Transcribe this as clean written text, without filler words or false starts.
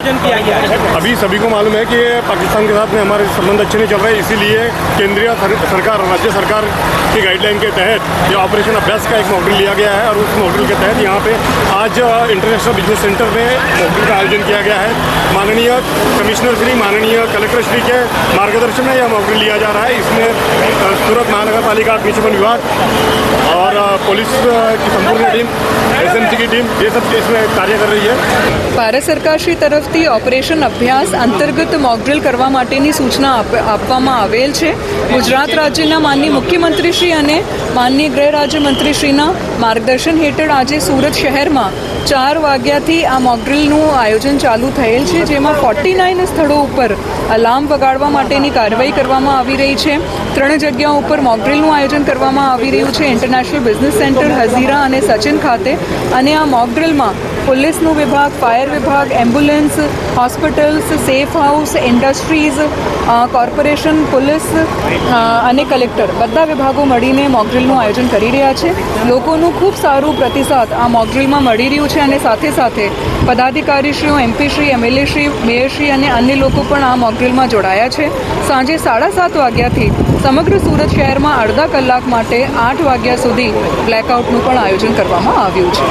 आयोजन किया गया है? अभी सभी को मालूम है कि पाकिस्तान के साथ में हमारे संबंध अच्छे नहीं चल रहे, इसीलिए केंद्रीय सरकार और राज्य सरकार की गाइडलाइन के तहत ये ऑपरेशन अभ्यास का एक मॉड्यूल लिया गया है और उस मॉड्यूल के तहत यहाँ पे आज इंटरनेशनल बिजनेस सेंटर में मॉड्यूल का आयोजन किया गया है। माननीय कमिश्नर श्री, माननीय कलेक्टर श्री के मार्गदर्शन में यह मॉड्यूल लिया जा रहा है। इसमें सूरत महानगर पालिका अग्निशमन विभाग और पुलिस की संपूर्ण टीम, SMC की टीम, ये सब इसमें कार्य कर रही है। ભારત સરકારશ્રી તરફથી ઓપરેશન અભ્યાસ અંતર્ગત મોકડ્રીલ કરવા માટેની સૂચના આપવામાં આવેલ છે। ગુજરાત રાજ્યના માનનીય મુખ્યમંત્રીશ્રી અને માનનીય ગૃહ રાજ્યમંત્રીશ્રીના માર્ગદર્શન હેઠળ આજે સુરત શહેરમાં 4 વાગ્યાથી આ મોકડ્રીલનું આયોજન ચાલુ થયેલ છે, જેમાં 49 સ્થળો ઉપર અલાર્મ વગાડવા માટેની કાર્યવાહી કરવામાં આવી રહી છે। 3 જગ્યાઓ ઉપર મોકડ્રીલનું આયોજન કરવામાં આવી રહ્યું છે, ઇન્ટરનેશનલ બિઝનેસ સેન્ટર, હઝીરા અને સચિન ખાતે। અને આ મોકડ્રીલમાં પોલીસનું વિભાગ, ફાયર વિભાગ, ambulance, hospitals, safe house, industries, corporation, police અને કલેક્ટર બધા વિભાગો મળીને મોકડ્રીલનું આયોજન કરી રહ્યા છે। લોકોનું ખૂબ સારું પ્રતિસાદ આ મોકડ્રીલમાં મળી રહ્યું છે અને સાથે સાથે પદાધિકારીશ્રીઓ, MP શ્રી, MLA શ્રી, મેયરશ્રી અને અન્ય લોકો પણ આ મોકડ્રીલમાં જોડાયા છે। સાંજે 7:30 વાગ્યાથી સમગ્ર સુરત શહેરમાં અડધા કલાક માટે 8 વાગ્યા સુધી બ્લેકઆઉટનું પણ આયોજન કરવામાં આવ્યું છે।